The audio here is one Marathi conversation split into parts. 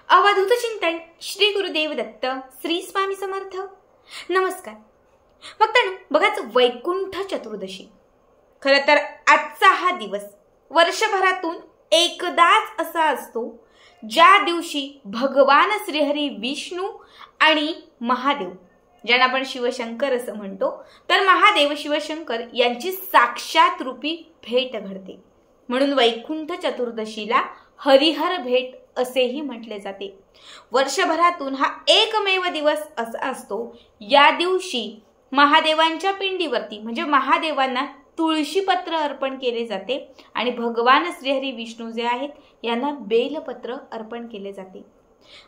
अवधूत चिंतन श्री गुरुदेव दत्त श्री स्वामी समर्थ। नमस्कार भक्तांनो, बघाच वैकुंठ चतुर्दशी। खरं तर आजचा हा दिवस वर्षभरातून एकदाच असा असतो ज्या दिवशी भगवान श्रीहरी विष्णू आणि महादेव, ज्यांना आपण शिवशंकर असं म्हणतो, तर महादेव शिवशंकर यांची साक्षात रूपी भेट घडते। म्हणून वैकुंठ चतुर्दशीला हरिहर भेट असेही म्हटले जाते। वर्षभरातून हा एकमेव दिवस असा असतो या दिवशी महादेवांच्या पिंडीवरती म्हणजे महादेवांना तुळशीपत्र अर्पण केले जाते आणि भगवान श्रीहरी विष्णू जे आहेत यांना बेलपत्र अर्पण केले जाते।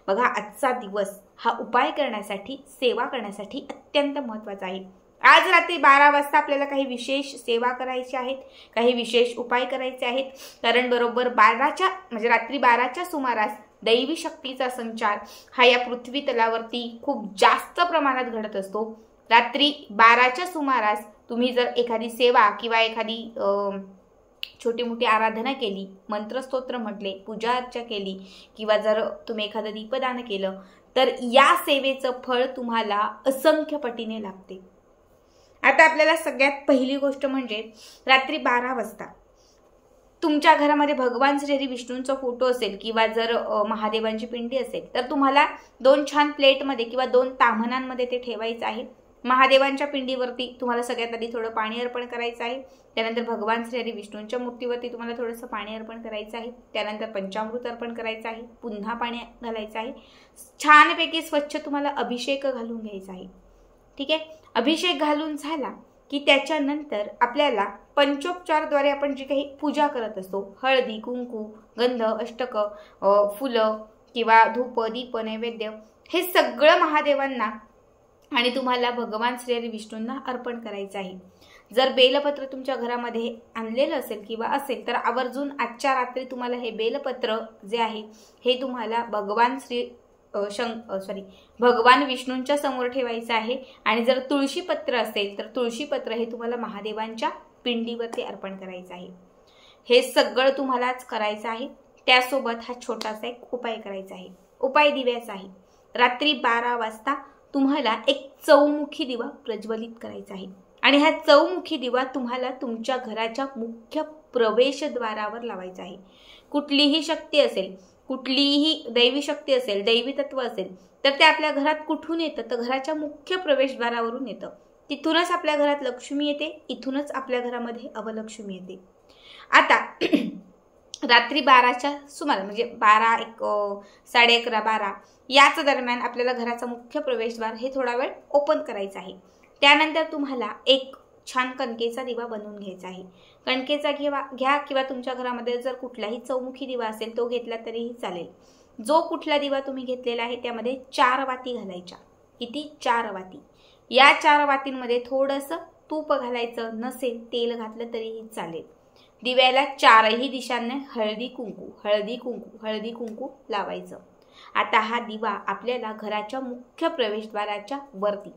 बघा, आजचा दिवस हा उपाय करण्यासाठी, सेवा करण्यासाठी अत्यंत महत्त्वाचा आहे। आज रात्री 12 वाजता आपल्याला काही विशेष सेवा करायची आहेत, काही विशेष उपाय करायचे आहेत। कारण बरोबर 12च्या म्हणजे रात्री 12च्या सुमारास दैवी शक्तीचा संचार हा या पृथ्वी तलावरती खूप जास्त प्रमाणात घडत असतो। रात्री 12च्या सुमारास तुम्ही जर एखादी सेवा किंवा एखादी छोटी मोठी आराधना केली, मंत्रस्तोत्र म्हटले, पूजा अर्चा केली किंवा जर तुम्ही एखादं दीपदान केलं तर या सेवेचं फळ तुम्हाला असंख्य पटीने लाभते। आता आपल्याला सगळ्यात पहिली गोष्ट म्हणजे रात्री 12 वाजता तुमच्या घरामध्ये भगवान श्रीहरी विष्णूंचा फोटो असेल किंवा जर महादेवांची पिंडी असेल तर तुम्हाला 2 छान प्लेटमध्ये किंवा 2 ताम्हणांमध्ये ते ठेवायचं आहे। महादेवांच्या पिंडीवरती तुम्हाला सगळ्यात आधी थोडं पाणी अर्पण करायचं आहे। त्यानंतर भगवान श्रीहरी विष्णूंच्या मूर्तीवरती तुम्हाला थोडंसं पाणी अर्पण करायचं आहे। त्यानंतर पंचामृत अर्पण करायचं आहे, पुन्हा पाणी घालायचं आहे। छानपैकी स्वच्छ तुम्हाला अभिषेक घालून घ्यायचा आहे। ठीक आहे, अभिषेक घालून झाला की त्याच्यानंतर आपल्याला पंचोपचारद्वारे आपण जी काही पूजा करत असतो, हळदी, कुंकू, गंध, अष्टक, फुलं किंवा धूप, दीप, नैवेद्य, हे सगळं महादेवांना आणि तुम्हाला भगवान श्रीहरी विष्णूंना अर्पण करायचं आहे। जर बेलपत्र तुमच्या घरामध्ये आणलेलं असेल किंवा असेल तर आवर्जून आजच्या रात्री तुम्हाला हे बेलपत्र जे आहे हे तुम्हाला भगवान विष्णूंच्या समोर ठेवायचं आहे। आणि जर तुळशीपत्र असेल तर तुळशीपत्र हे तुम्हाला महादेवांच्या पिंडीवरती अर्पण करायचं आहे। हे सगळं तुम्हालाच करायचं आहे। त्यासोबत हा छोटासा एक उपाय करायचा आहे। उपाय दिव्याचा आहे। रात्री 12 वाजता तुम्हाला एक चौमुखी दिवा प्रज्वलित करायचा आहे आणि हा चौमुखी दिवा तुम्हाला तुमच्या घराच्या मुख्य प्रवेशद्वारावर लावायचा आहे। कुठलीही शक्ती असेल, कुठलीही दैवी शक्ती असेल, दैवी तत्व असेल तर ते आपल्या घरात कुठून येतं तर घराच्या मुख्य प्रवेशद्वारावरून येतं। तिथूनच आपल्या घरात लक्ष्मी येते, इथूनच आपल्या घरामध्ये अवलक्ष्मी येते। आता रात्री 12च्या सुमारास म्हणजे 12, 11:30, 12 याच दरम्यान आपल्याला घराचा मुख्य प्रवेशद्वार हे थोडा वेळ ओपन करायचं आहे। त्यानंतर तुम्हाला एक छान कणकेचा दिवा बनवून घ्यायचा आहे। कणकेचा घ्या किंवा तुमच्या घरामध्ये जर कुठलाही चौमुखी दिवा असेल तो घेतला तरीही चालेल। जो कुठला दिवा तुम्ही घेतलेला आहे त्यामध्ये 4 वाती घालायच्या। किती? 4 वाती। या 4 वातींमध्ये थोडंसं तूप घालायचं, नसेल तेल घातलं तरीही चालेल। दिव्याला 4ही दिशांना हळदी कुंकू, हळदी कुंकू, हळदी कुंकू लावायचं। आता हा दिवा आपल्याला घराच्या मुख्य प्रवेशद्वाराच्या वरती,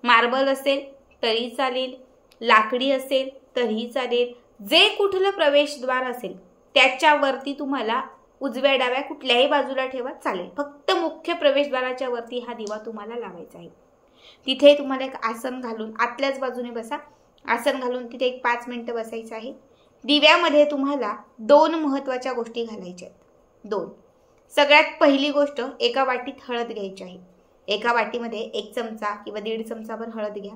मार्बल असेल तरी चालेल, लाकडी असेल तरीही चालेल, जे कुठलं प्रवेशद्वार असेल त्याच्यावरती तुम्हाला उजव्या डाव्या कुठल्याही बाजूला ठेवा चालेल, फक्त मुख्य प्रवेशद्वाराच्या वरती हा दिवा तुम्हाला लावायचा आहे। तिथे तुम्हाला एक आसन घालून आतल्याच बाजूने बसा। आसन घालून तिथे एक 5 मिनिटं बसायचं आहे। दिव्यामध्ये तुम्हाला 2 महत्त्वाच्या गोष्टी घालायच्या आहेत। 2 सगळ्यात पहिली गोष्ट, एका वाटीत हळद घ्यायची आहे। एका वाटीमध्ये 1 चमचा किंवा 1.5 चमचाभर हळद घ्या।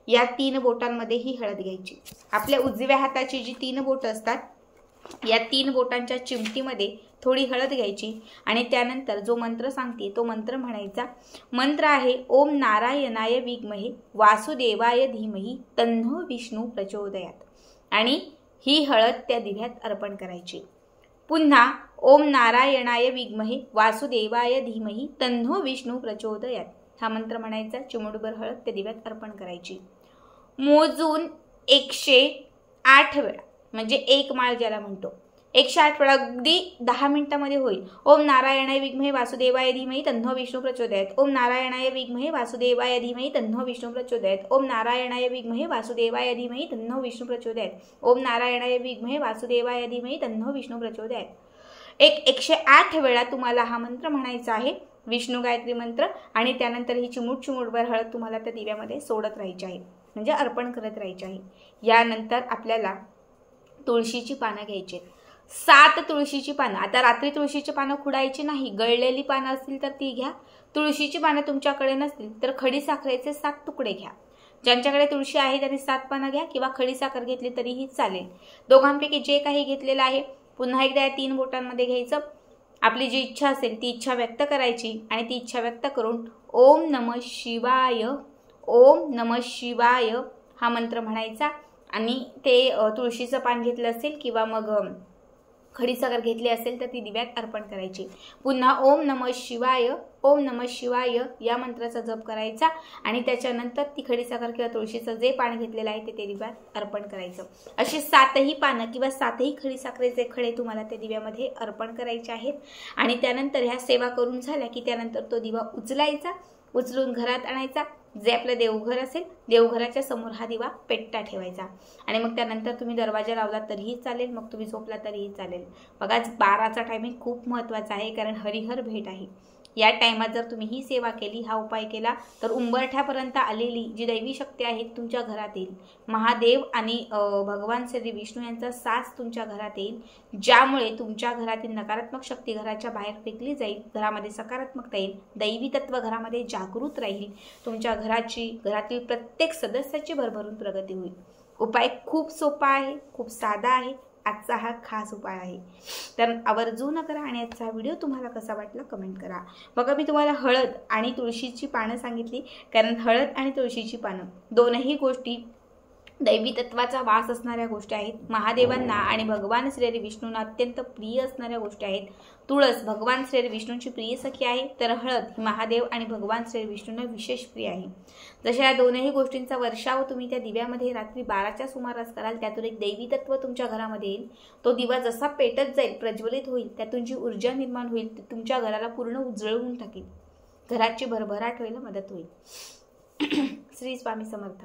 या 3 बोटांमध्ये ही हळद घ्यायची। आपल्या उजव्या हाताची जी 3 बोटं असतात या 3 बोटांच्या चिमटीमध्ये थोडी हळद घ्यायची आणि त्यानंतर जो मंत्र सांगते तो मंत्र म्हणायचा। मंत्र आहे ओम नारायणाय विद्महे वासुदेवाय धीमहि तन्नो विष्णू प्रचोदयात। आणि ही हळद त्या दिव्यात अर्पण करायची। पुन्हा ओम नारायणाय विद्महे वासुदेवाय धीमहि तन्नो विष्णू प्रचोदयात हा मंत्र म्हणायचा। चिमूटभर हळद त्या दिव्यात अर्पण करायची। मोजून 108 वेळा म्हणजे 1 माळ ज्याला म्हणतो, 108 वेळा, अगदी 10 मिनिटांमध्ये होईल। ओम नारायणाय विद्महे वासुदेवाय धीमहि तन्नो विष्णू प्रचोदयात। ओम नारायणाय विद्महे वासुदेवाय धीमहि तन्नो विष्णू प्रचोदयात। ओम नारायणाय विद्महे वासुदेवाय धीमहि तन्नो विष्णू प्रचोदयात। ओम नारायणाय विद्महे वासुदेवाय धीमहि तन्नो विष्णू प्रचोदयात। 108 वेळा तुम्हाला हा मंत्र म्हणायचा आहे, विष्णू गायत्री मंत्र. आणि त्यानंतर ही चिमूटभर हळद तुम्हाला त्या दिव्यामध्ये सोडत राहायची आहे, म्हणजे अर्पण करत राहायची आहे. यानंतर आपल्याला तुळशीची पानं घ्यायची, 7 तुळशीची पानं. आता रात्री तुळशीची पानं खुडायची नाही, गळलेली पानं असतील तर ती घ्या. तुळशीची पानं तुमच्याकडे नसतील तर खडीसाखरेचे 7 तुकडे घ्या. ज्यांच्याकडे तुळशी आहे त्यांनी 7 पानं घ्या किंवा खडीसाखर घेतली तरीही चालेल. दोघांपैकी जे काही घेतलेलं आहे पुन्हा एकदा या 3 बोटांमध्ये घ्यायचं. आपली जी इच्छा असेल ती इच्छा व्यक्त करायची आणि ती इच्छा व्यक्त करून ओम नमः शिवाय, ओम नमः शिवाय हा मंत्र म्हणायचा. आणि ते तुळशीचं पान घेतलं असेल किंवा मग खडीसाखर घेतली असेल तर ती दिव्यात अर्पण करायची. पुन्हा ओम नमः शिवाय, ओम नमः शिवाय या मंत्राचा जप करायचा आणि त्याच्यानंतर ती खडीसाखर किंवा तुळशीचं जे पान घेतलेलं आहे ते दिव्यात अर्पण करायचं. अशी 7ही पानं किंवा 7ही खडीसाखरेचे खडे तुम्हाला त्या दिव्यामध्ये अर्पण करायचे आहेत. आणि त्यानंतर ह्या सेवा करून झाल्या की त्यानंतर तो दिवा उचलायचा, उचलून घरात आणायचा. जे आपलं देवघर असेल देवघराच्या समोर हा दिवा पेटता ठेवायचा. आणि मग त्यानंतर तुम्ही दरवाजा लावला तरीही चालेल, मग तुम्ही झोपला तरीही चालेल. बघा 12चा टायमिंग खूप महत्त्वाचा आहे, कारण हरिहर भेट आहे. या टायमात जर तुम्ही ही सेवा केली, हा उपाय केला तर उंबरठ्यापर्यंत आलेली जी दैवी शक्ती आहे तुमच्या घरात येईल. महादेव आणि भगवान श्री विष्णू यांचा साथ तुमच्या घरात येईल, ज्यामुळे तुमच्या घरातील नकारात्मक शक्ती घराच्या बाहेर फेकली जाईल, घरामध्ये सकारात्मकता येईल, दैवी तत्व घरामध्ये जागृत राहील, तुमच्या घरातील प्रत्येक सदस्याची भरभरून प्रगती होईल. उपाय खूप सोपा आहे, खूप साधा आहे. आजचा हा खास उपाय आहे, तर आवर्जून करा. आणि आजचा व्हिडिओ तुम्हाला कसा वाटला कमेंट करा. बघा मी तुम्हाला हळद आणि तुळशीची पानं सांगितली, कारण हळद आणि तुळशीची पानं दोनही गोष्टी दैवी तत्वाचा वास असणाऱ्या गोष्टी आहेत. महादेवांना आणि भगवान श्री विष्णूंना अत्यंत प्रिय असणाऱ्या गोष्टी आहेत. तुळस भगवान श्री विष्णूंची प्रिय सखी आहे, तर हळद ही महादेव आणि भगवान श्री विष्णूंना विशेष प्रिय आहे. जशा या दोनही गोष्टींचा वर्षाव तुम्ही त्या दिव्यामध्ये रात्री 12च्या सुमारास कराल, त्यातून एक दैवी तत्व तुमच्या घरामध्ये येईल. तो दिवा जसा पेटत जाईल, प्रज्वलित होईल, त्यातून जी ऊर्जा निर्माण होईल ती तुमच्या घराला पूर्ण उजळवून टाकेल, घराची भरभराट व्हायला मदत होईल. श्री स्वामी समर्थ.